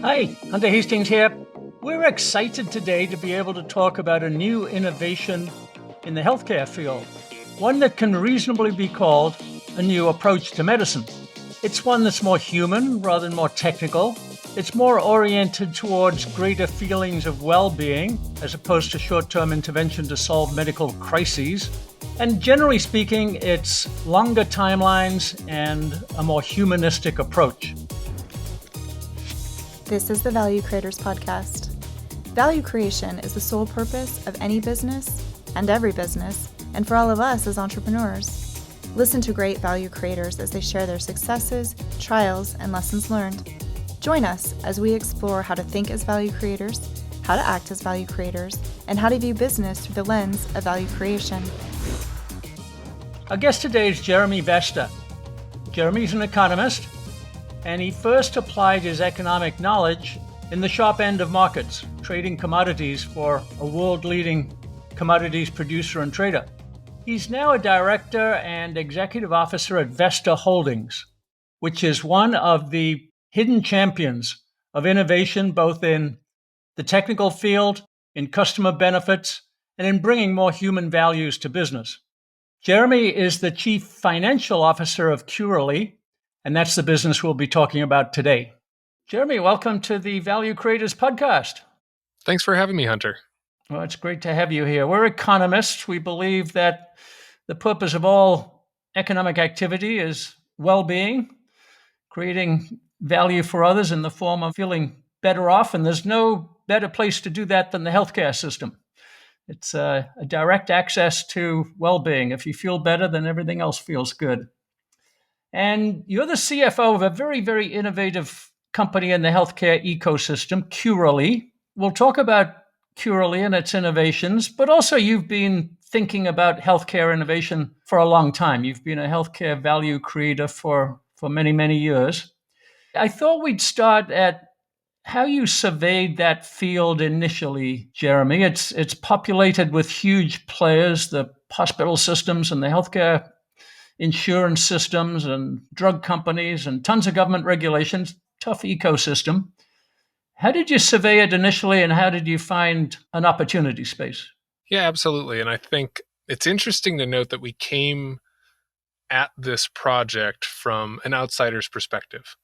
Hi, Hunter Hastings here. We're excited today to be able to talk about a new innovation in the healthcare field, one that can reasonably be called a new approach to medicine. It's one that's more human rather than more technical. It's more oriented towards greater feelings of well-being as opposed to short-term intervention to solve medical crises. And generally speaking, it's longer timelines and a more humanistic approach. This is the Value Creators Podcast. Value creation is the sole purpose of any business and every business, and for all of us as entrepreneurs. Listen to great value creators as they share their successes, trials, and lessons learned. Join us as we explore how to think as value creators, how to act as value creators, and how to view business through the lens of value creation. Our guest today is Jeremy Vesta. Jeremy's an economist, and he first applied his economic knowledge in the sharp end of markets, trading commodities for a world-leading commodities producer and trader. He's now a director and executive officer at Vesta Holdings, which is one of the hidden champions of innovation, both in the technical field, in customer benefits, and in bringing more human values to business. Jeremy is the chief financial officer of Curally, and that's the business we'll be talking about today. Jeremy, welcome to the Value Creators Podcast. Thanks for having me, Hunter. Well, it's great to have you here. We're economists. We believe that the purpose of all economic activity is well-being, creating value for others in the form of feeling better off, and there's no better place to do that than the healthcare system. It's a direct access to well-being. If you feel better, then everything else feels good. And you're the CFO of a very, very innovative company in the healthcare ecosystem, Curally. We'll talk about Curally and its innovations, but also you've been thinking about healthcare innovation for a long time. You've been a healthcare value creator for many, many years. I thought we'd start at how you surveyed that field initially, Jeremy. It's populated with huge players, the hospital systems and the healthcare insurance systems and drug companies and tons of government regulations, tough ecosystem. How did you survey it initially, and how did you find an opportunity space? Yeah, absolutely. And I think it's interesting to note that we came at this project from an outsider's perspective.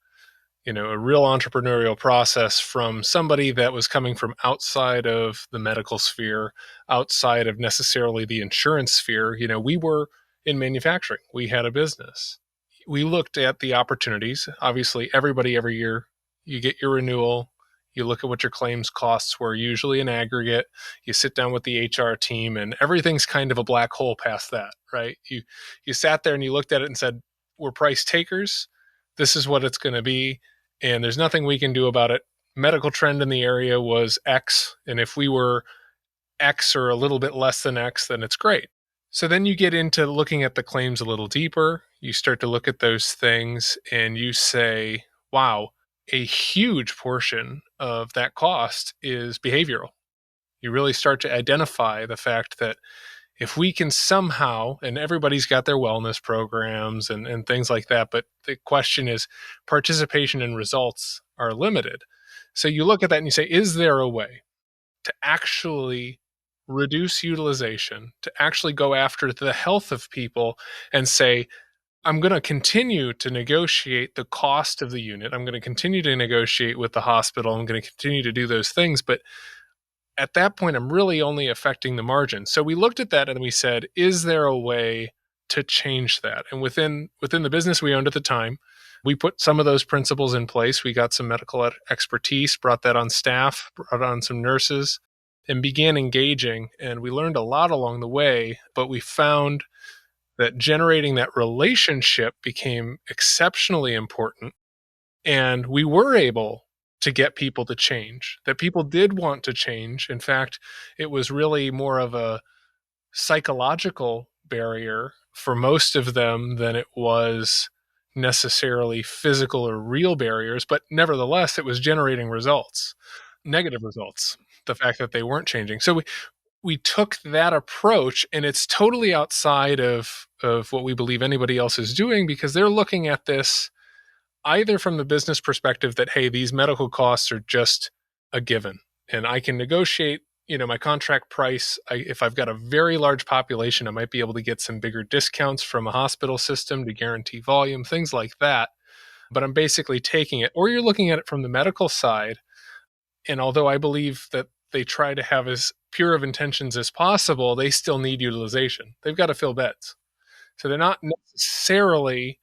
You know, a real entrepreneurial process from somebody that was coming from outside of the medical sphere, outside of necessarily the insurance sphere. You know, we were in manufacturing. We had a business. We looked at the opportunities. Obviously, everybody every year, you get your renewal. You look at what your claims costs were, usually in aggregate. You sit down with the HR team, and everything's kind of a black hole past that, right? You sat there and you looked at it and said, we're price takers. This is what it's going to be, and there's nothing we can do about it. Medical trend in the area was X, and if we were X or a little bit less than X, then it's great. So then you get into looking at the claims a little deeper. You start to look at those things and you say, wow, a huge portion of that cost is behavioral. You really start to identify the fact that if we can somehow, and everybody's got their wellness programs and things like that, but the question is participation and results are limited. So you look at that and you say, is there a way to actually reduce utilization, to actually go after the health of people and say, I'm going to continue to negotiate the cost of the unit. I'm going to continue to negotiate with the hospital. I'm going to continue to do those things. But at that point, I'm really only affecting the margin. So we looked at that and we said, is there a way to change that? And within the business we owned at the time, we put some of those principles in place. We got some medical expertise, brought that on staff, brought on some nurses, and began engaging. And we learned a lot along the way, but we found that generating that relationship became exceptionally important. And we were able to get people to change, that people did want to change. In fact, it was really more of a psychological barrier for most of them than it was necessarily physical or real barriers. But nevertheless, it was generating results, negative results, the fact that they weren't changing. So we took that approach, and it's totally outside of what we believe anybody else is doing, because they're looking at this either from the business perspective that, hey, these medical costs are just a given and I can negotiate, my contract price. If I've got a very large population, I might be able to get some bigger discounts from a hospital system to guarantee volume, things like that. But I'm basically taking it. Or you're looking at it from the medical side. And although I believe that they try to have as pure of intentions as possible, they still need utilization. They've got to fill beds. So they're not necessarily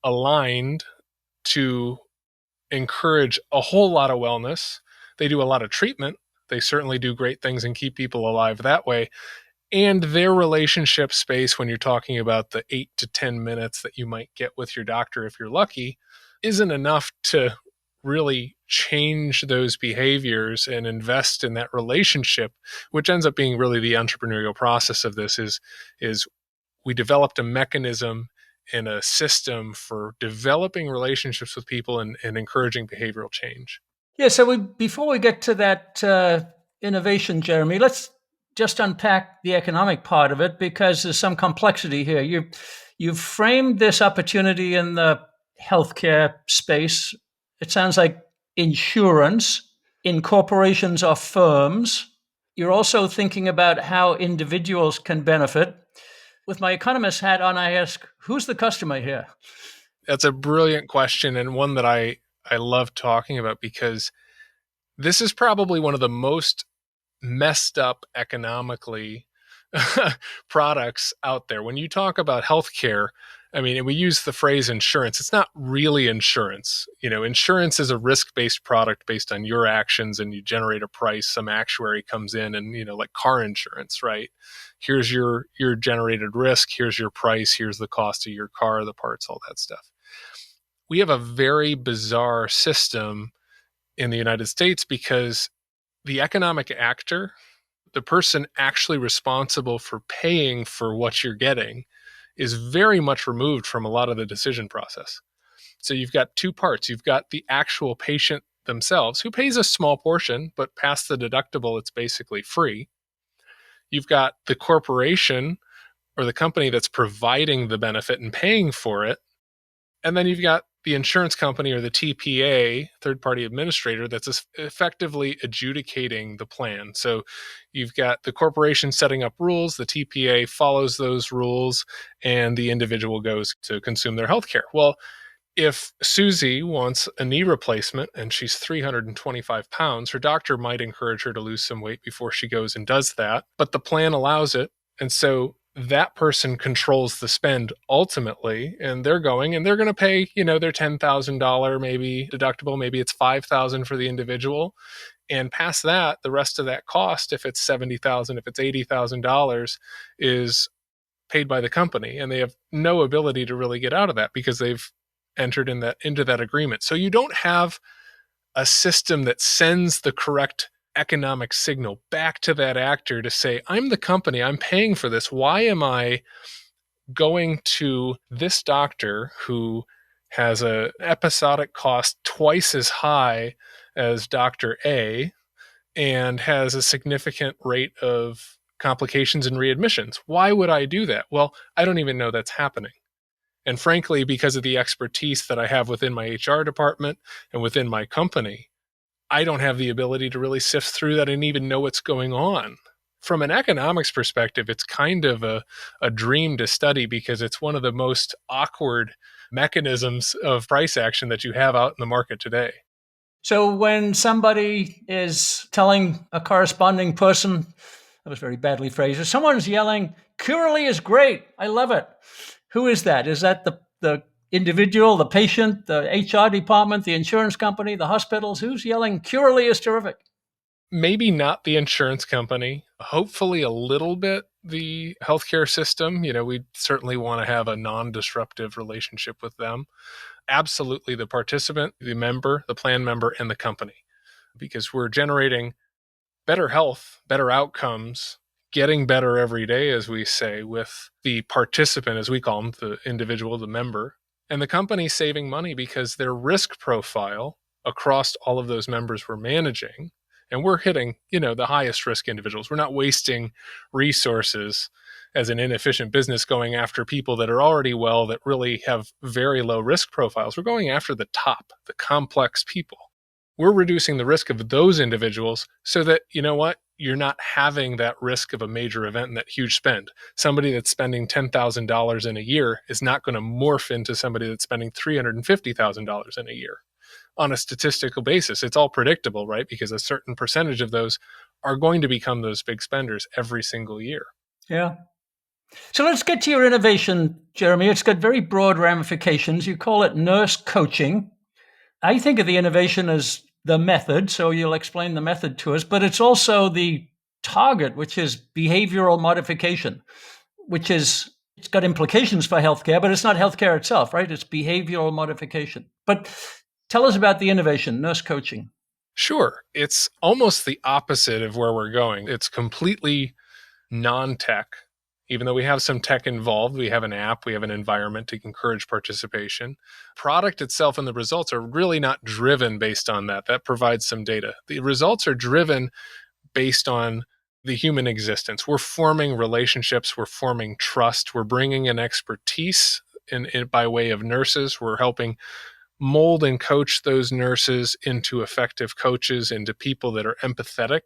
aligned to encourage a whole lot of wellness. They do a lot of treatment. They certainly do great things and keep people alive that way. And their relationship space, when you're talking about the 8 to 10 minutes that you might get with your doctor if you're lucky, isn't enough to really change those behaviors and invest in that relationship, which ends up being really the entrepreneurial process of this is we developed a mechanism and a system for developing relationships with people and encouraging behavioral change. Yeah, so before we get to that innovation, Jeremy, let's just unpack the economic part of it, because there's some complexity here. You've framed this opportunity in the healthcare space. It sounds like insurance in corporations or firms. You're also thinking about how individuals can benefit. With my economist hat on, I ask, who's the customer here? That's a brilliant question, and one that I love talking about, because this is probably one of the most messed up economically products out there. When you talk about healthcare, I mean, we use the phrase insurance. It's not really insurance. Insurance is a risk-based product based on your actions, and you generate a price. Some actuary comes in and, like car insurance, right? Here's your generated risk. Here's your price. Here's the cost of your car, the parts, all that stuff. We have a very bizarre system in the United States because the economic actor, the person actually responsible for paying for what you're getting, is very much removed from a lot of the decision process. So you've got two parts. You've got the actual patient themselves, who pays a small portion, but past the deductible, it's basically free. You've got the corporation or the company that's providing the benefit and paying for it. And then you've got the insurance company or the TPA, third-party administrator, that's effectively adjudicating the plan. So you've got the corporation setting up rules, the TPA follows those rules, and the individual goes to consume their healthcare. Well, if Susie wants a knee replacement and she's 325 pounds, her doctor might encourage her to lose some weight before she goes and does that, but the plan allows it. And so that person controls the spend ultimately, and they're going to pay, their $10,000 maybe deductible, maybe it's $5,000 for the individual. And past that, the rest of that cost, if it's $70,000, if it's $80,000, is paid by the company, and they have no ability to really get out of that because they've entered into that agreement. So you don't have a system that sends the correct economic signal back to that actor to say, I'm the company, I'm paying for this. Why am I going to this doctor who has an episodic cost twice as high as Dr. A and has a significant rate of complications and readmissions? Why would I do that? Well, I don't even know that's happening. And frankly, because of the expertise that I have within my HR department and within my company, I don't have the ability to really sift through that and even know what's going on. From an economics perspective, it's kind of a dream to study because it's one of the most awkward mechanisms of price action that you have out in the market today. So when somebody is telling a corresponding person, that was very badly phrased, if someone's yelling, Curally is great, I love it. Who is that? Is that the individual, the patient, the HR department, the insurance company, the hospitals? Who's yelling, Curally is terrific? Maybe not the insurance company. Hopefully a little bit the healthcare system. We certainly want to have a non-disruptive relationship with them. Absolutely the participant, the member, the plan member, and the company. Because we're generating better health, better outcomes, getting better every day, as we say, with the participant, as we call them, the individual, the member, and the company saving money because their risk profile across all of those members we're managing, and we're hitting, the highest risk individuals. We're not wasting resources as an inefficient business going after people that are already well, that really have very low risk profiles. We're going after the top, the complex people. We're reducing the risk of those individuals so that, you know what, you're not having that risk of a major event and that huge spend. Somebody that's spending $10,000 in a year is not going to morph into somebody that's spending $350,000 in a year on a statistical basis. It's all predictable, right? Because a certain percentage of those are going to become those big spenders every single year. Yeah. So let's get to your innovation, Jeremy. It's got very broad ramifications. You call it nurse coaching. I think of the innovation as the method, so you'll explain the method to us, but it's also the target, which is behavioral modification, it's got implications for healthcare, but it's not healthcare itself, right? It's behavioral modification. But tell us about the innovation, nurse coaching. Sure. It's almost the opposite of where we're going. It's completely non-tech. Even though we have some tech involved, we have an app, we have an environment to encourage participation. Product itself and the results are really not driven based on that. That provides some data. The results are driven based on the human existence. We're forming relationships, we're forming trust, we're bringing in expertise by way of nurses. We're helping mold and coach those nurses into effective coaches, into people that are empathetic,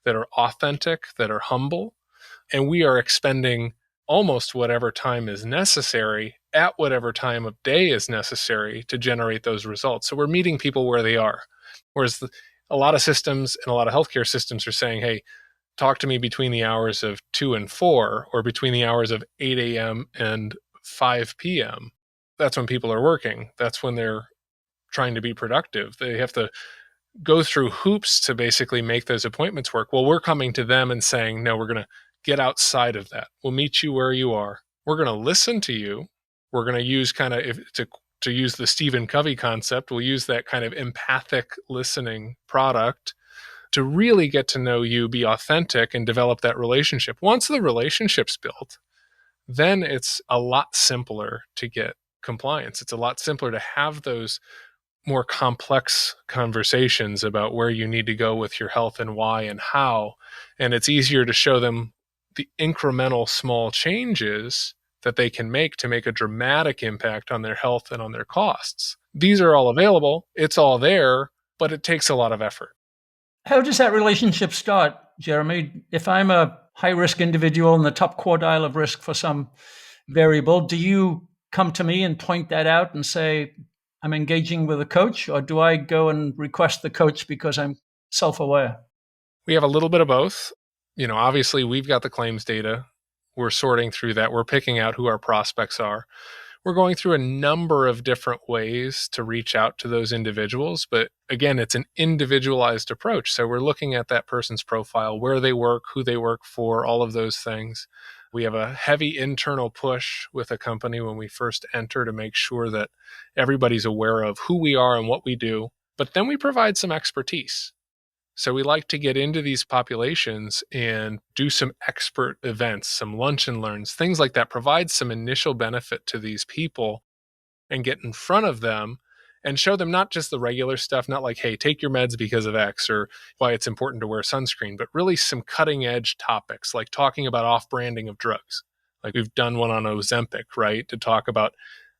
that are authentic, that are humble. And we are expending almost whatever time is necessary at whatever time of day is necessary to generate those results. So we're meeting people where they are. Whereas a lot of systems and a lot of healthcare systems are saying, hey, talk to me between the hours of 2 and 4 or between the hours of 8 a.m. and 5 p.m. That's when people are working. That's when they're trying to be productive. They have to go through hoops to basically make those appointments work. Well, we're coming to them and saying, no, we're going to get outside of that. We'll meet you where you are. We're going to listen to you. We're going to use to use the Stephen Covey concept, we'll use that kind of empathic listening product to really get to know you, be authentic, and develop that relationship. Once the relationship's built, then it's a lot simpler to get compliance. It's a lot simpler to have those more complex conversations about where you need to go with your health and why and how. And it's easier to show them the incremental small changes that they can make to make a dramatic impact on their health and on their costs. These are all available. It's all there, but it takes a lot of effort. How does that relationship start, Jeremy? If I'm a high-risk individual in the top quartile of risk for some variable, do you come to me and point that out and say, I'm engaging with a coach, or do I go and request the coach because I'm self-aware? We have a little bit of both. Obviously we've got the claims data. We're sorting through that. We're picking out who our prospects are. We're going through a number of different ways to reach out to those individuals. But again, it's an individualized approach. So we're looking at that person's profile, where they work, who they work for, all of those things. We have a heavy internal push with a company when we first enter to make sure that everybody's aware of who we are and what we do. But then we provide some expertise. So we like to get into these populations and do some expert events, some lunch and learns, things like that, provide some initial benefit to these people and get in front of them and show them not just the regular stuff, not like, hey, take your meds because of X or why it's important to wear sunscreen, but really some cutting edge topics like talking about off-branding of drugs. Like we've done one on Ozempic, right? To talk about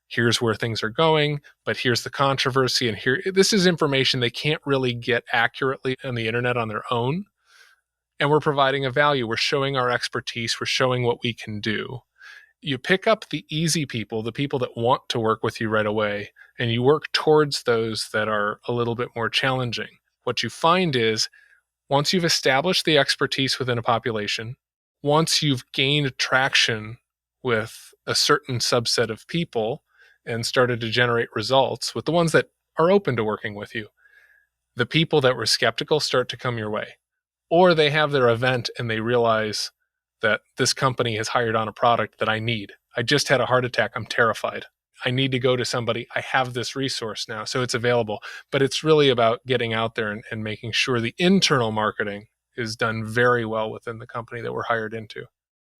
here's where things are going, but here's the controversy. And this is information they can't really get accurately on the internet on their own. And we're providing a value. We're showing our expertise. We're showing what we can do. You pick up the easy people, the people that want to work with you right away, and you work towards those that are a little bit more challenging. What you find is once you've established the expertise within a population, once you've gained traction with a certain subset of people, and started to generate results with the ones that are open to working with you, the people that were skeptical start to come your way. Or they have their event and they realize that this company has hired on a product that I need. I just had a heart attack. I'm terrified. I need to go to somebody. I have this resource now, so it's available. But it's really about getting out there and making sure the internal marketing is done very well within the company that we're hired into.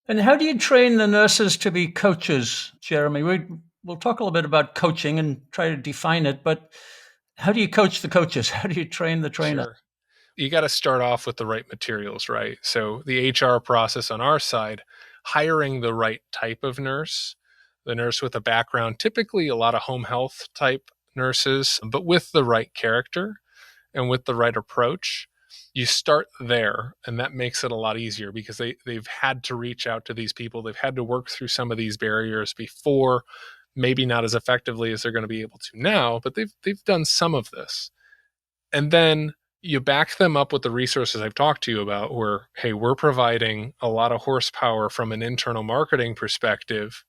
And how do you train the nurses to be coaches, Jeremy? We'll talk a little bit about coaching and try to define it, but how do you coach the coaches? How do you train the trainer? Sure. You got to start off with the right materials, right? So the HR process on our side hiring the right type of nurse, the nurse with a background, typically a lot of home health type nurses, but with the right character and with the right approach. You start there, and that makes it a lot easier because they've had to reach out to these people. They've had to work through some of these barriers before, maybe not as effectively as they're going to be able to now, but they've done some of this. And then you back them up with the resources I've talked to you about where, hey, we're providing a lot of horsepower from an internal marketing perspective.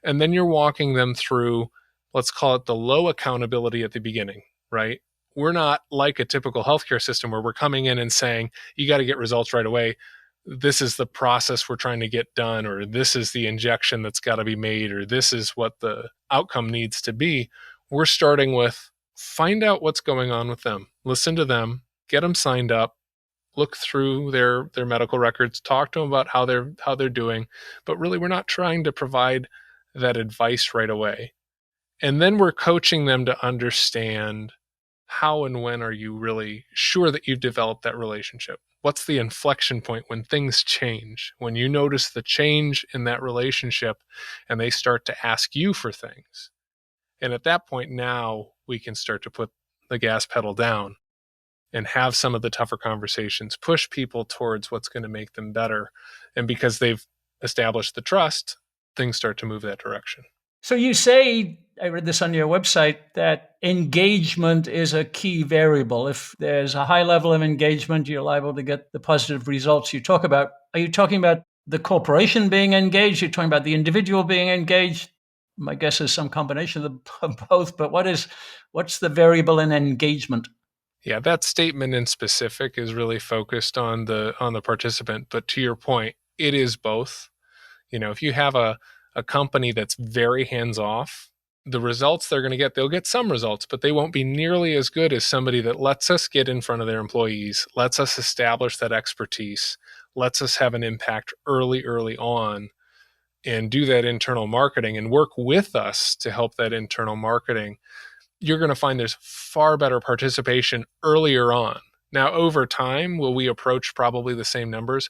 And then you're walking them through, let's call it the low accountability at the beginning, right? We're not like a typical healthcare system where we're coming in and saying, you got to get results right away. This is the process we're trying to get done, or this is the injection that's got to be made, or this is what the outcome needs to be. We're starting with find out what's going on with them, listen to them, get them signed up, look through their medical records, talk to them about how they're doing. But really, we're not trying to provide that advice right away. And then we're coaching them to understand how and when are you really sure that you've developed that relationship? What's the inflection point when things change? When you notice the change in that relationship and they start to ask you for things. And at that point, now we can start to put the gas pedal down and have some of the tougher conversations, push people towards what's going to make them better. And because they've established the trust, things start to move that direction. So you say, I read this on your website, that engagement is a key variable. If there's a high level of engagement, you're liable to get the positive results you talk about. Are you talking about the corporation being engaged? You're talking about the individual being engaged? My guess is some combination of both, but what's the variable in engagement? Yeah, that statement in specific is really focused on the participant. But to your point, it is both. If you have a company that's very hands-off, the results they're going to get, they'll get some results, but they won't be nearly as good as somebody that lets us get in front of their employees, lets us establish that expertise, lets us have an impact early on, and do that internal marketing and work with us to help that internal marketing. You're going to find there's far better participation earlier on. Now, over time, will we approach probably the same numbers?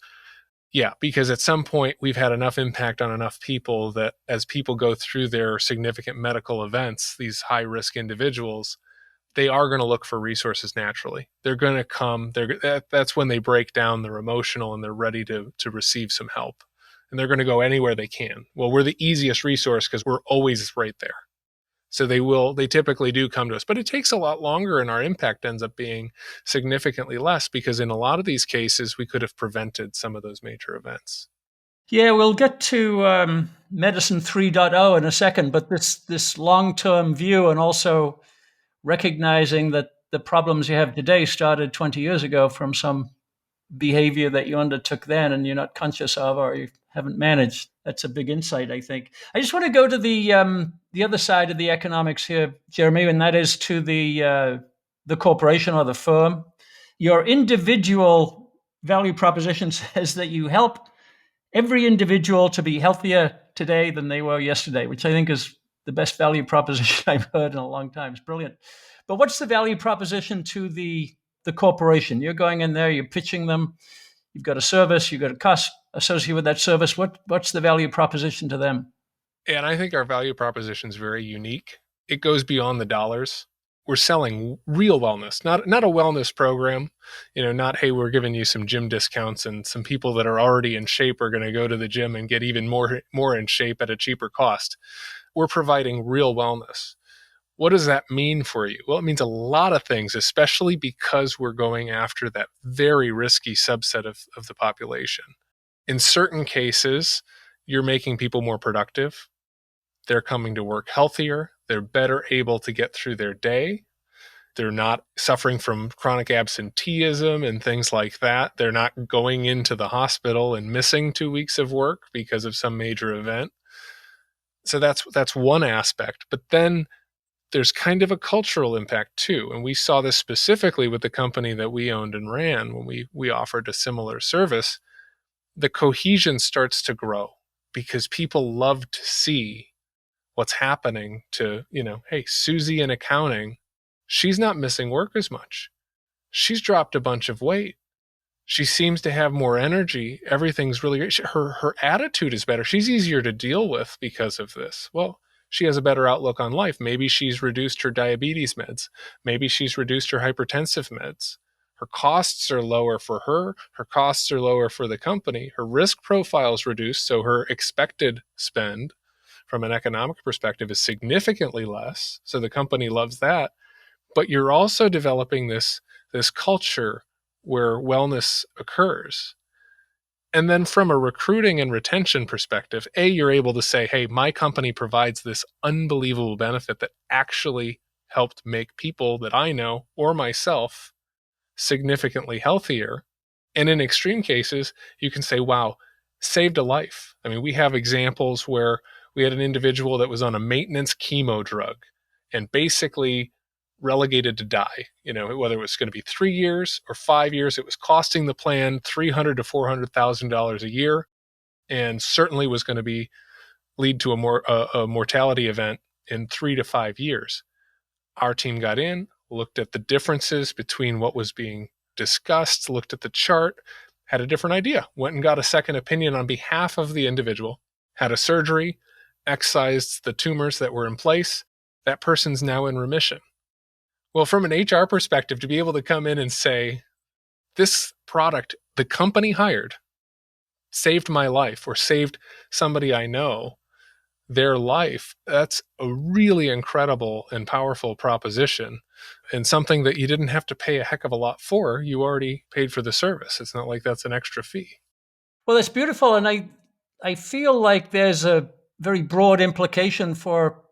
Yeah, because at some point we've had enough impact on enough people that as people go through their significant medical events, these high-risk individuals, they are going to look for resources naturally. They're going to come. That's when they break down, they're emotional, and they're ready to receive some help. And they're going to go anywhere they can. Well, we're the easiest resource because we're always right there. So they typically do come to us, but it takes a lot longer and our impact ends up being significantly less because in a lot of these cases, we could have prevented some of those major events. Yeah, we'll get to Medicine 3.0 in a second, but this long-term view and also recognizing that the problems you have today started 20 years ago from some behavior that you undertook then and you're not conscious of or you haven't managed. That's a big insight, I think. I just want to go to the other side of the economics here, Jeremy, and that is to the corporation or the firm. Your individual value proposition says that you help every individual to be healthier today than they were yesterday, which I think is the best value proposition I've heard in a long time. It's brilliant. But what's the value proposition to the corporation? You're going in there, you're pitching them. You've got a service, you've got a cost associated with that service. What's the value proposition to them? And I think our value proposition is very unique. It goes beyond the dollars. We're selling real wellness, not a wellness program, not, hey, we're giving you some gym discounts and some people that are already in shape are going to go to the gym and get even more in shape at a cheaper cost. We're providing real wellness. What does that mean for you? Well, it means a lot of things, especially because we're going after that very risky subset of the population. In certain cases, you're making people more productive. They're coming to work healthier. They're better able to get through their day. They're not suffering from chronic absenteeism and things like that. They're not going into the hospital and missing 2 weeks of work because of some major event. So that's one aspect. But then there's kind of a cultural impact too. And we saw this specifically with the company that we owned and ran when we offered a similar service. The cohesion starts to grow because people love to see what's happening to, hey, Susie in accounting, she's not missing work as much. She's dropped a bunch of weight. She seems to have more energy. Everything's really great. Her attitude is better. She's easier to deal with because of this. Well, she has a better outlook on life. Maybe she's reduced her diabetes meds. Maybe she's reduced her hypertensive meds. Her costs are lower for her. Her costs are lower for the company. Her risk profile is reduced, so her expected spend from an economic perspective is significantly less. So the company loves that. But you're also developing this culture where wellness occurs. And then from a recruiting and retention perspective, you're able to say, hey, my company provides this unbelievable benefit that actually helped make people that I know or myself significantly healthier. And in extreme cases, you can say, wow, saved a life. I mean, we have examples where we had an individual that was on a maintenance chemo drug and basically relegated to die. Whether it was going to be 3 years or 5 years, it was costing the plan $300,000 to $400,000 a year, and certainly was going to lead to a mortality event in 3 to 5 years. Our team got in, looked at the differences between what was being discussed, looked at the chart, had a different idea, went and got a second opinion on behalf of the individual, had a surgery, excised the tumors that were in place. That person's now in remission. Well, from an HR perspective, to be able to come in and say, this product the company hired saved my life or saved somebody I know their life, that's a really incredible and powerful proposition, and something that you didn't have to pay a heck of a lot for. You already paid for the service. It's not like that's an extra fee. Well, that's beautiful. And I feel like there's a very broad implication for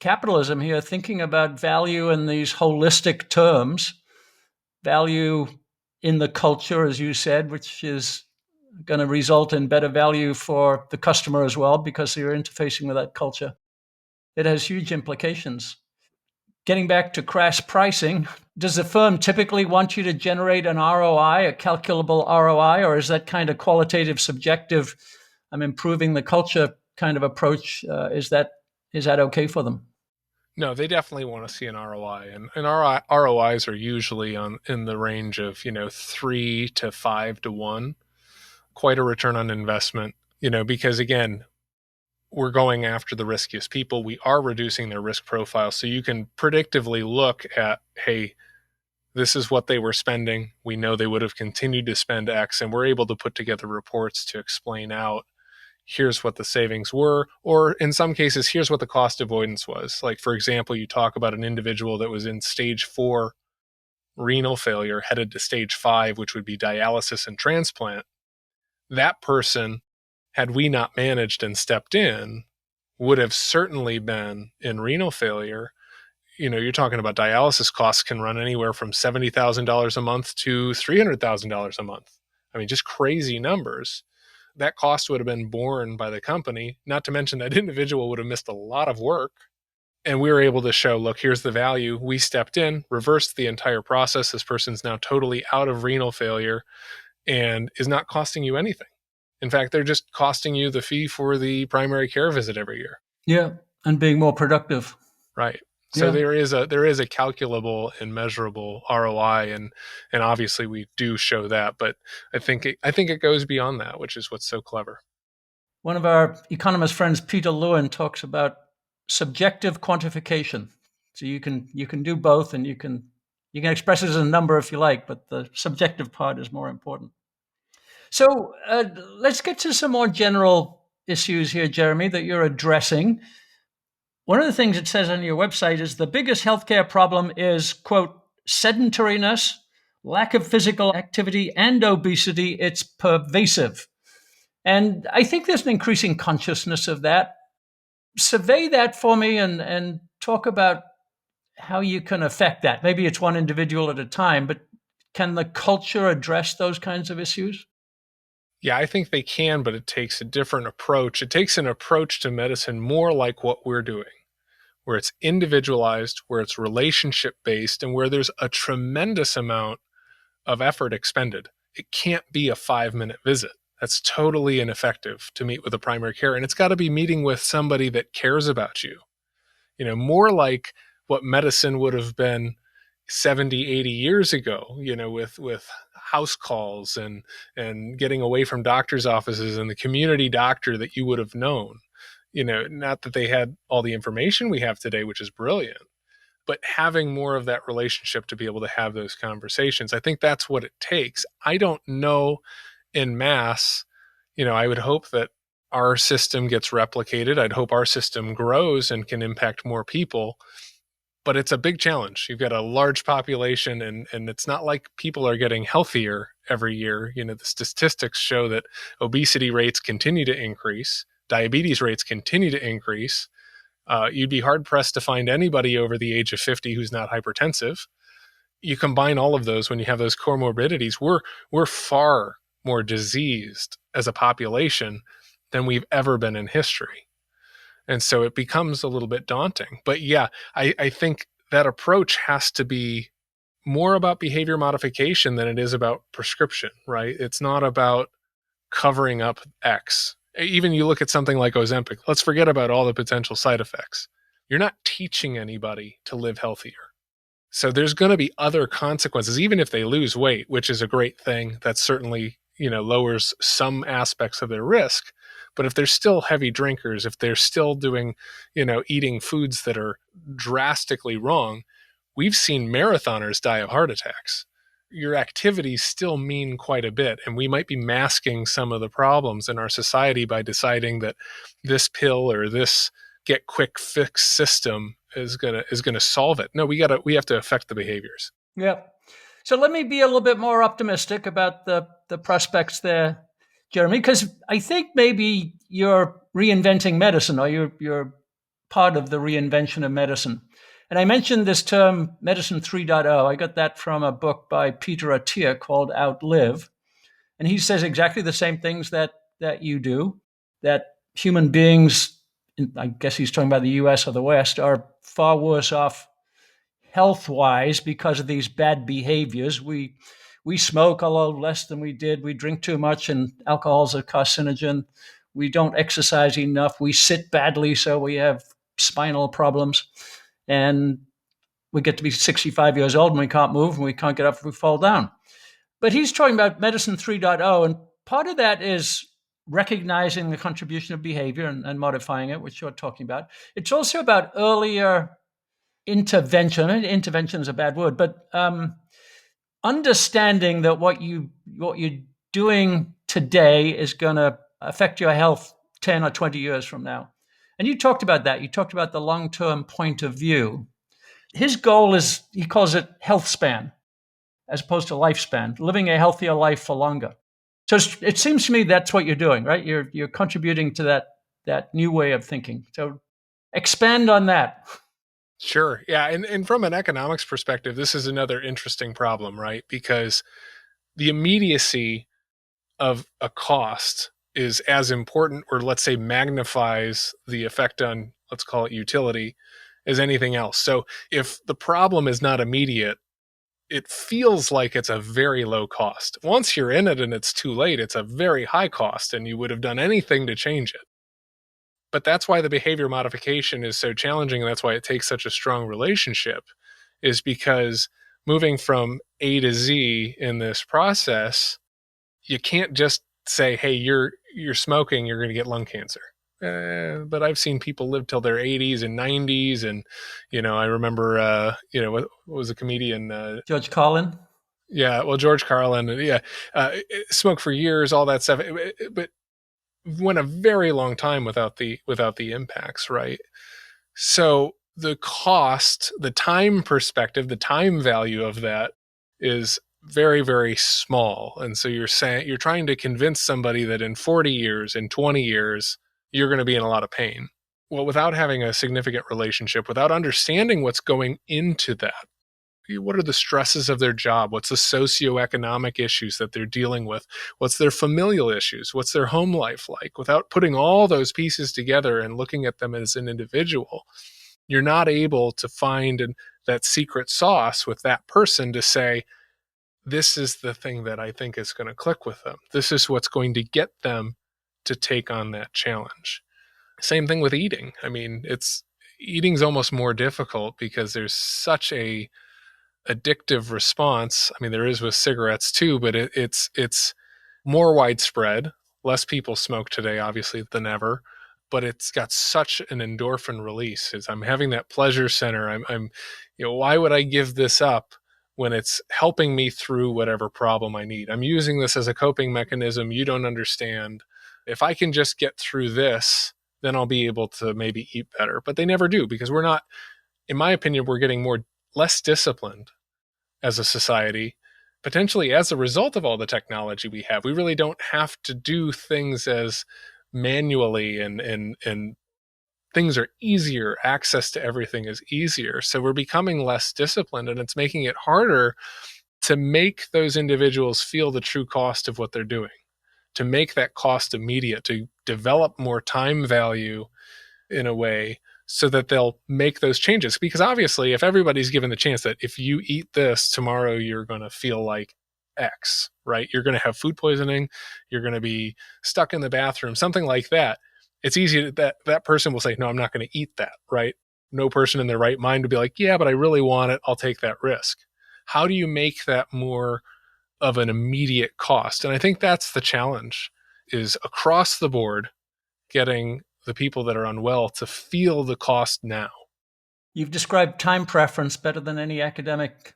capitalism here, thinking about value in these holistic terms, value in the culture, as you said, which is going to result in better value for the customer as well, because you're interfacing with that culture. It has huge implications. Getting back to crash pricing, does the firm typically want you to generate an ROI, a calculable ROI, or is that kind of qualitative, subjective, I'm improving the culture kind of approach? Is that okay for them? No, they definitely want to see an ROI, and ROIs are usually in the range of 3 to 5 to 1. Quite a return on investment, because again, we're going after the riskiest people. We are reducing their risk profile, so you can predictively look at, hey, this is what they were spending. We know they would have continued to spend X, and we're able to put together reports to explain out, here's what the savings were, or in some cases, here's what the cost avoidance was. Like, for example, you talk about an individual that was in stage 4 renal failure, headed to stage 5, which would be dialysis and transplant. That person, had we not managed and stepped in, would have certainly been in renal failure. You're talking about dialysis costs can run anywhere from $70,000 a month to $300,000 a month. I mean, just crazy numbers. That cost would have been borne by the company, not to mention that individual would have missed a lot of work. And we were able to show, look, here's the value. We stepped in, reversed the entire process. This person's now totally out of renal failure and is not costing you anything. In fact, they're just costing you the fee for the primary care visit every year. Yeah, and being more productive. Right. So there is a calculable and measurable ROI, and obviously we do show that, but I think it goes beyond that, which is what's so clever. One of our economist friends, Peter Lewin, talks about subjective quantification. So you can do both, and you can express it as a number if you like, but the subjective part is more important. So let's get to some more general issues here, Jeremy, that you're addressing. One of the things it says on your website is the biggest healthcare problem is, quote, sedentariness, lack of physical activity, and obesity. It's pervasive. And I think there's an increasing consciousness of that. Survey that for me and talk about how you can affect that. Maybe it's one individual at a time, but can the culture address those kinds of issues? Yeah, I think they can, but it takes a different approach. It takes an approach to medicine more like what we're doing, where it's individualized, where it's relationship-based, and where there's a tremendous amount of effort expended. It can't be a 5-minute visit. That's totally ineffective to meet with a primary care. And it's got to be meeting with somebody that cares about you. More like what medicine would have been 70, 80 years ago, with house calls and getting away from doctor's offices and the community doctor that you would have known. Not that they had all the information we have today, which is brilliant, but having more of that relationship to be able to have those conversations. I think that's what it takes. I don't know en masse. I would hope that our system gets replicated. I'd hope our system grows and can impact more people. But it's a big challenge. You've got a large population, and it's not like people are getting healthier every year. The statistics show that obesity rates continue to increase, diabetes rates continue to increase. You'd be hard-pressed to find anybody over the age of 50 who's not hypertensive. You combine all of those when you have those comorbidities, we're far more diseased as a population than we've ever been in history. And so it becomes a little bit daunting. But yeah, I think that approach has to be more about behavior modification than it is about prescription, right? It's not about covering up X. Even you look at something like Ozempic, let's forget about all the potential side effects. You're not teaching anybody to live healthier. So there's going to be other consequences, even if they lose weight, which is a great thing. That certainly, lowers some aspects of their risk. But if they're still heavy drinkers, if they're still doing, eating foods that are drastically wrong, we've seen marathoners die of heart attacks. Your activities still mean quite a bit, and we might be masking some of the problems in our society by deciding that this pill or this get quick fix system is gonna solve it. No, we have to affect the behaviors. Yeah. So let me be a little bit more optimistic about the prospects there, Jeremy, because I think maybe you're reinventing medicine, or you're part of the reinvention of medicine. And I mentioned this term, Medicine 3.0. I got that from a book by Peter Attia called Outlive. And he says exactly the same things that you do, that human beings, I guess he's talking about the US or the West, are far worse off health-wise because of these bad behaviors. We smoke a lot less than we did. We drink too much, and alcohol's a carcinogen. We don't exercise enough. We sit badly, so we have spinal problems. And we get to be 65 years old and we can't move and we can't get up if we fall down. But he's talking about Medicine 3.0, and part of that is recognizing the contribution of behavior and modifying it, which you're talking about. It's also about earlier intervention. Intervention is a bad word, but understanding that what you're doing today is going to affect your health 10 or 20 years from now. And you talked about that. You talked about the long-term point of view. His goal is, he calls it health span, as opposed to lifespan, living a healthier life for longer. So it seems to me that's what you're doing, right? You're contributing to that new way of thinking. So expand on that. Sure. Yeah. And from an economics perspective, this is another interesting problem, right? Because the immediacy of a cost is as important, or let's say magnifies the effect on, let's call it utility, as anything else. So if the problem is not immediate, it feels like it's a very low cost. Once you're in it and it's too late, it's a very high cost, and you would have done anything to change it. But that's why the behavior modification is so challenging, and that's why it takes such a strong relationship, is because moving from A to Z in this process, you can't just say, hey, you're smoking, you're going to get lung cancer. But I've seen people live till their 80s and 90s. And, I remember, what was a comedian? George Carlin? Yeah, well, George Carlin, yeah, smoked for years, all that stuff. But went a very long time without the impacts, right? So the cost, the time perspective, the time value of that is very, very small. And so you're trying to convince somebody that in 40 years, in 20 years, you're going to be in a lot of pain. Well, without having a significant relationship, without understanding what's going into that, what are the stresses of their job? What's the socioeconomic issues that they're dealing with? What's their familial issues? What's their home life like? Without putting all those pieces together and looking at them as an individual, you're not able to find that secret sauce with that person to say, this is the thing that I think is going to click with them. This is what's going to get them to take on that challenge. Same thing with eating. I mean, eating's almost more difficult because there's such a addictive response. I mean, there is with cigarettes too, but it's more widespread. Less people smoke today, obviously, than ever, but it's got such an endorphin release. I'm having that pleasure center. I'm, why would I give this up when it's helping me through whatever problem I need? I'm using this as a coping mechanism. You don't understand. If I can just get through this, then I'll be able to maybe eat better. But they never do, because we're not, in my opinion, we're getting less disciplined as a society, potentially as a result of all the technology we have. We really don't have to do things as manually, and things are easier. Access to everything is easier. So we're becoming less disciplined, and it's making it harder to make those individuals feel the true cost of what they're doing, to make that cost immediate, to develop more time value in a way so that they'll make those changes. Because obviously, if everybody's given the chance that if you eat this tomorrow, you're going to feel like X, right? You're going to have food poisoning, you're going to be stuck in the bathroom, something like that. It's easy that person will say, no, I'm not going to eat that, right? No person in their right mind would be like, yeah, but I really want it. I'll take that risk. How do you make that more of an immediate cost? And I think that's the challenge, is across the board, getting the people that are unwell to feel the cost now. You've described time preference better than any academic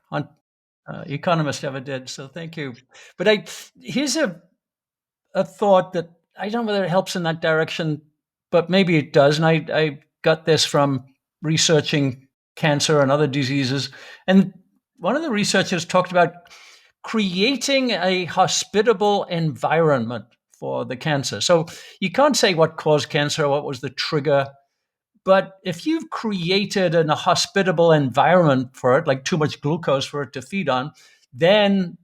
economist ever did, so thank you. But here's a thought that I don't know whether it helps in that direction, but maybe it does. And I got this from researching cancer and other diseases. And one of the researchers talked about creating a hospitable environment for the cancer. So you can't say what caused cancer or what was the trigger, but if you've created a hospitable environment for it, like too much glucose for it to feed on, then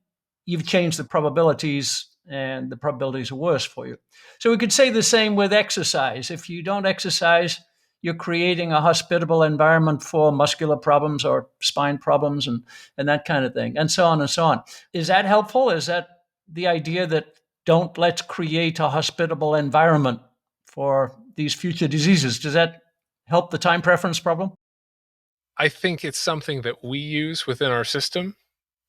you've changed the probabilities, and the probabilities are worse for you. So we could say the same with exercise. If you don't exercise, you're creating a hospitable environment for muscular problems or spine problems and that kind of thing, and so on and so on. Is that helpful? Is that the idea that let's create a hospitable environment for these future diseases? Does that help the time preference problem? I think it's something that we use within our system.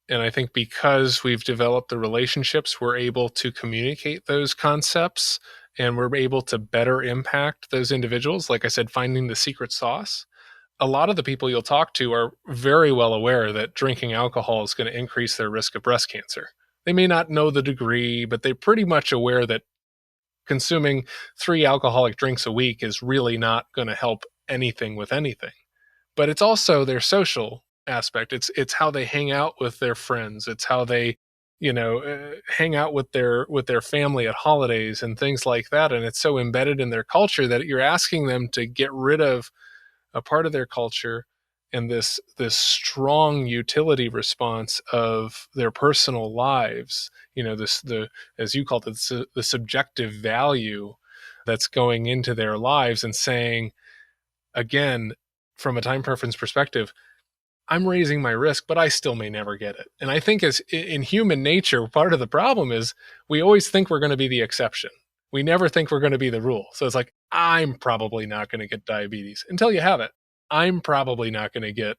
And I think because we've developed the relationships, we're able to communicate those concepts, and we're able to better impact those individuals. Like I said, finding the secret sauce. A lot of the people you'll talk to are very well aware that drinking alcohol is going to increase their risk of breast cancer. They may not know the degree, but they're pretty much aware that consuming 3 alcoholic drinks a week is really not going to help anything with anything. But it's also their social aspect. It's how they hang out with their friends. It's how they, hang out with their family at holidays and things like that. And it's so embedded in their culture that you're asking them to get rid of a part of their culture and this strong utility response of their personal lives. As you called it, the subjective value that's going into their lives, and saying, again, from a time preference perspective, I'm raising my risk, but I still may never get it. And I think as in human nature, part of the problem is we always think we're going to be the exception. We never think we're going to be the rule. So it's like, I'm probably not going to get diabetes until you have it. I'm probably not going to get,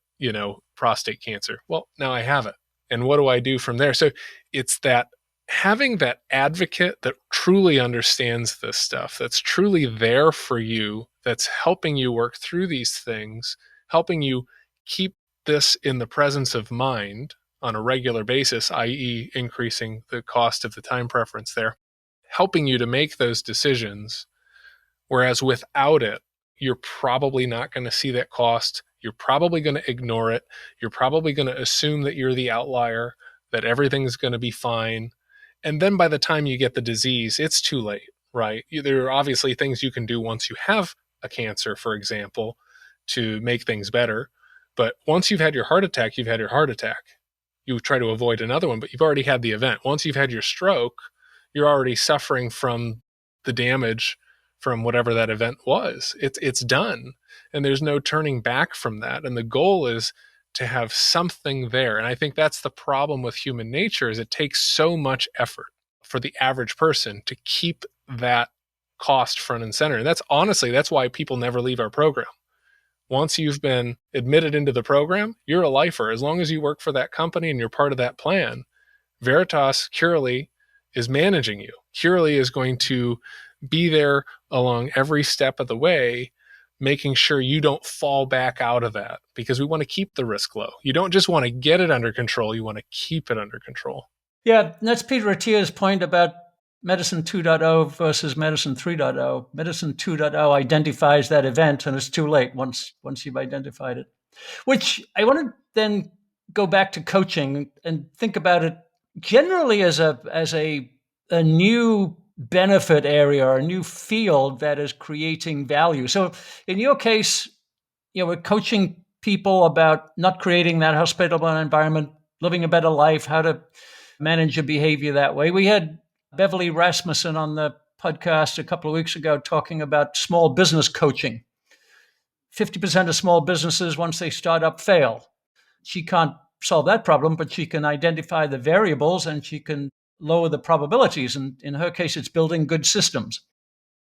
prostate cancer. Well, now I have it. And what do I do from there? So it's that having that advocate that truly understands this stuff, that's truly there for you, that's helping you work through these things, helping you keep this in the presence of mind on a regular basis, i.e. increasing the cost of the time preference there, helping you to make those decisions. Whereas without it, you're probably not going to see that cost. You're probably going to ignore it. You're probably going to assume that you're the outlier, that everything's going to be fine. And then by the time you get the disease, it's too late, right? There are obviously things you can do once you have a cancer, for example, to make things better. But once you've had your heart attack, you've had your heart attack. You try to avoid another one, but you've already had the event. Once you've had your stroke, you're already suffering from the damage from whatever that event was. It's done, and there's no turning back from that. And the goal is to have something there. And I think that's the problem with human nature, is it takes so much effort for the average person to keep that cost front and center. And that's why people never leave our program. Once you've been admitted into the program, you're a lifer. As long as you work for that company and you're part of that plan, Veritas Curally is managing you. Curally is going to be there along every step of the way, making sure you don't fall back out of that, because we want to keep the risk low. You don't just want to get it under control, you want to keep it under control. Yeah, that's Peter Attia's point about Medicine 2.0 versus Medicine 3.0. Medicine 2.0 identifies that event, and it's too late once you've identified it. Which I want to then go back to coaching and think about it generally as a new benefit area or a new field that is creating value. So in your case, we're coaching people about not creating that hospitable environment, living a better life, how to manage your behavior that way. We had Beverly Rasmussen on the podcast a couple of weeks ago talking about small business coaching. 50% of small businesses, once they start up, fail. She can't solve that problem, but she can identify the variables and she can lower the probabilities. And in her case, it's building good systems.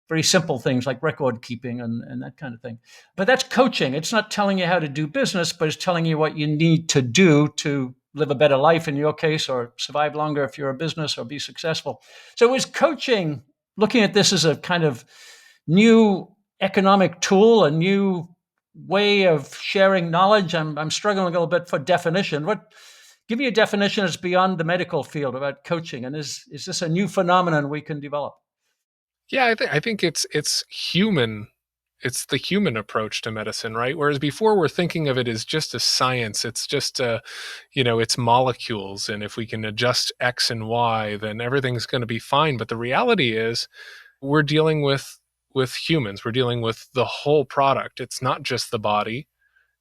Very simple things like record keeping and that kind of thing. But that's coaching. It's not telling you how to do business, but it's telling you what you need to do to live a better life in your case, or survive longer if you're a business, or be successful. So is coaching looking at this as a kind of new economic tool, a new way of sharing knowledge? I'm struggling a little bit for definition. Give me a definition that's beyond the medical field about coaching, and is this a new phenomenon we can develop? Yeah, I think it's human. It's the human approach to medicine, right? Whereas before we're thinking of it as just a science. It's just it's molecules, and if we can adjust X and Y, then everything's going to be fine. But the reality is, we're dealing with humans. We're dealing with the whole product. It's not just the body,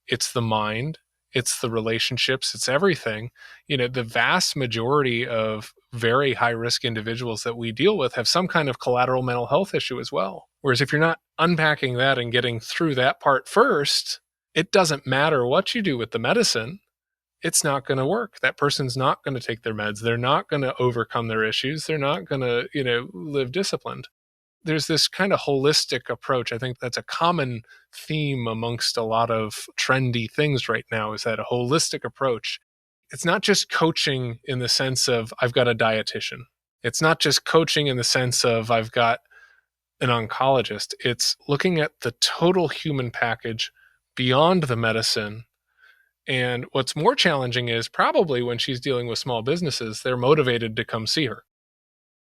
it's the mind, it's the relationships, it's everything. The vast majority of very high risk individuals that we deal with have some kind of collateral mental health issue as well. Whereas if you're not unpacking that and getting through that part first, it doesn't matter what you do with the medicine, it's not going to work. That person's not going to take their meds. They're not going to overcome their issues. They're not going to, live disciplined. There's this kind of holistic approach. I think that's a common theme amongst a lot of trendy things right now, is that a holistic approach. It's not just coaching in the sense of I've got a dietitian. It's not just coaching in the sense of I've got an oncologist. It's looking at the total human package beyond the medicine. And what's more challenging is probably when she's dealing with small businesses, they're motivated to come see her.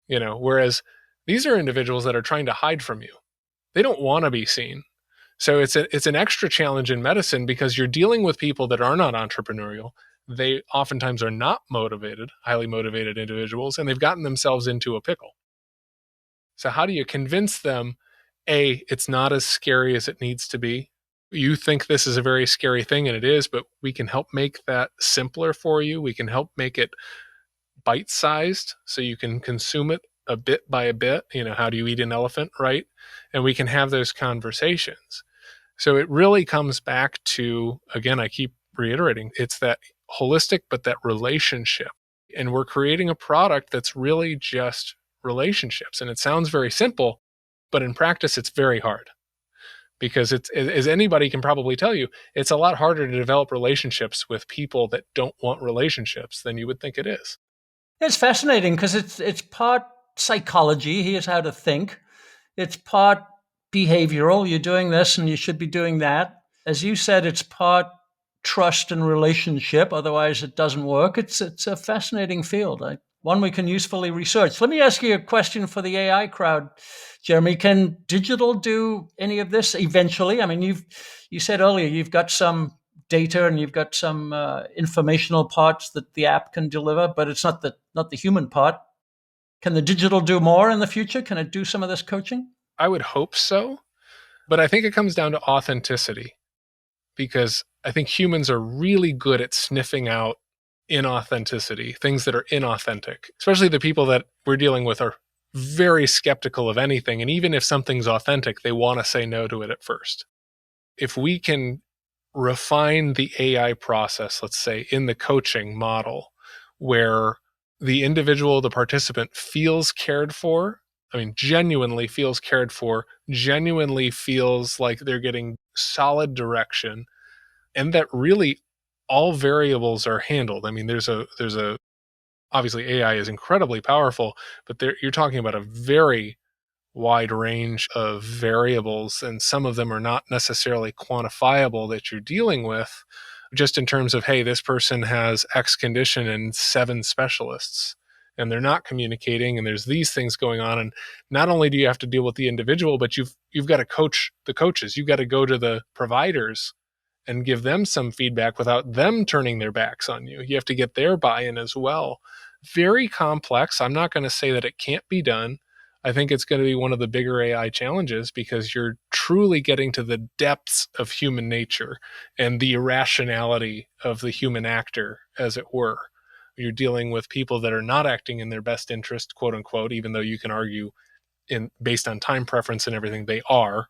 Whereas these are individuals that are trying to hide from you. They don't want to be seen. So it's an extra challenge in medicine, because you're dealing with people that are not entrepreneurial. They oftentimes are not motivated, highly motivated individuals, and they've gotten themselves into a pickle. So how do you convince them, A, it's not as scary as it needs to be? You think this is a very scary thing, and it is, but we can help make that simpler for you. We can help make it bite-sized so you can consume it a bit by a bit. How do you eat an elephant, right? And we can have those conversations. So it really comes back to, again, I keep reiterating, it's that holistic, but that relationship. And we're creating a product that's really just relationships. And it sounds very simple, but in practice, it's very hard. Because it's, as anybody can probably tell you, it's a lot harder to develop relationships with people that don't want relationships than you would think it is. It's fascinating because it's part psychology. Here's how to think. It's part behavioral. You're doing this and you should be doing that. As you said, it's part trust and relationship. Otherwise, it doesn't work. It's a fascinating field. One we can usefully research. Let me ask you a question for the AI crowd, Jeremy. Can digital do any of this eventually? I mean, you said earlier you've got some data and you've got some informational parts that the app can deliver, but it's not the human part. Can the digital do more in the future? Can it do some of this coaching? I would hope so, but I think it comes down to authenticity, because I think humans are really good at sniffing out inauthenticity, things that are inauthentic. Especially the people that we're dealing with are very skeptical of anything, and even if something's authentic, they want to say no to it at first. If we can refine the AI process, let's say in the coaching model, where the individual, the participant, feels cared for genuinely feels cared for, genuinely feels like they're getting solid direction, and that really all variables are handled. There's a obviously AI is incredibly powerful, but you're talking about a very wide range of variables, and some of them are not necessarily quantifiable that you're dealing with, just in terms of, hey, this person has X condition and 7 specialists, and they're not communicating, and there's these things going on. And not only do you have to deal with the individual, but you've got to coach the coaches. You've got to go to the providers and give them some feedback without them turning their backs on you. You have to get their buy-in as well. Very complex. I'm not going to say that it can't be done. I think it's going to be one of the bigger AI challenges, because you're truly getting to the depths of human nature and the irrationality of the human actor, as it were. You're dealing with people that are not acting in their best interest, quote unquote, even though you can argue based on time preference and everything, they are.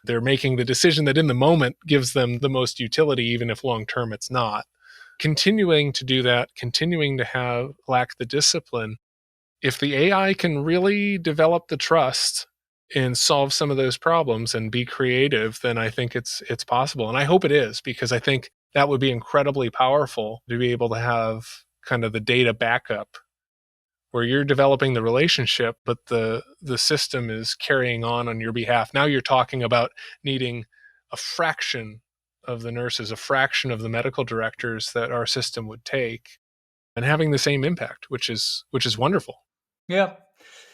They're making the decision that in the moment gives them the most utility, even if long-term it's not. Continuing to do that, continuing to lack the discipline. If the AI can really develop the trust and solve some of those problems and be creative, then I think it's possible. And I hope it is, because I think that would be incredibly powerful to be able to have kind of the data backup where you're developing the relationship, but the system is carrying on your behalf. Now you're talking about needing a fraction of the nurses, a fraction of the medical directors that our system would take, and having the same impact, which is wonderful. Yeah.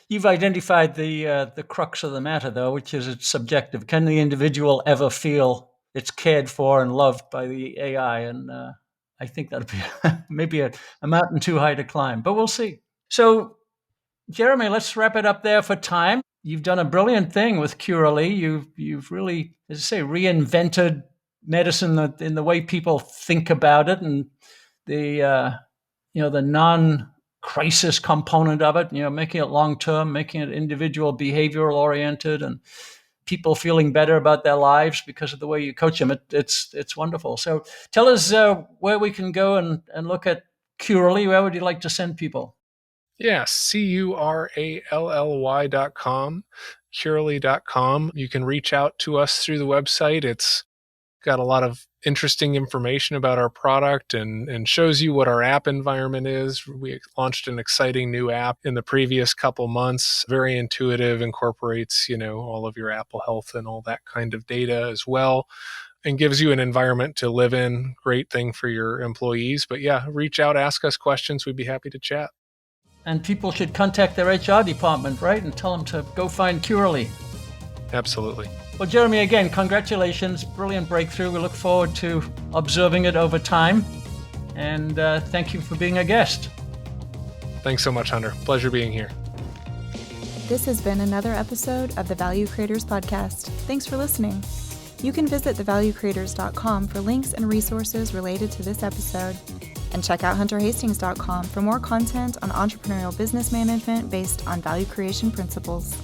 You've identified the crux of the matter, though, which is it's subjective. Can the individual ever feel it's cared for and loved by the AI? And I think that'd be maybe a mountain too high to climb, but we'll see. So, Jeremy, let's wrap it up there for time. You've done a brilliant thing with Curally. You've really, as I say, reinvented medicine in the way people think about it, and the the non-crisis component of it. Making it long-term, making it individual, behavioral oriented, and people feeling better about their lives because of the way you coach them. It's wonderful. So tell us where we can go and look at Curally. Where would you like to send people? Yeah, curally.com, curally.com. You can reach out to us through the website. It's got a lot of interesting information about our product and shows you what our app environment is. We launched an exciting new app in the previous couple months, very intuitive, incorporates, all of your Apple Health and all that kind of data as well, and gives you an environment to live in. Great thing for your employees. But yeah, reach out, ask us questions. We'd be happy to chat. And people should contact their HR department, right? And tell them to go find Curally. Absolutely. Well, Jeremy, again, congratulations. Brilliant breakthrough. We look forward to observing it over time. And thank you for being a guest. Thanks so much, Hunter. Pleasure being here. This has been another episode of the Value Creators Podcast. Thanks for listening. You can visit thevaluecreators.com for links and resources related to this episode. And check out hunterhastings.com for more content on entrepreneurial business management based on value creation principles.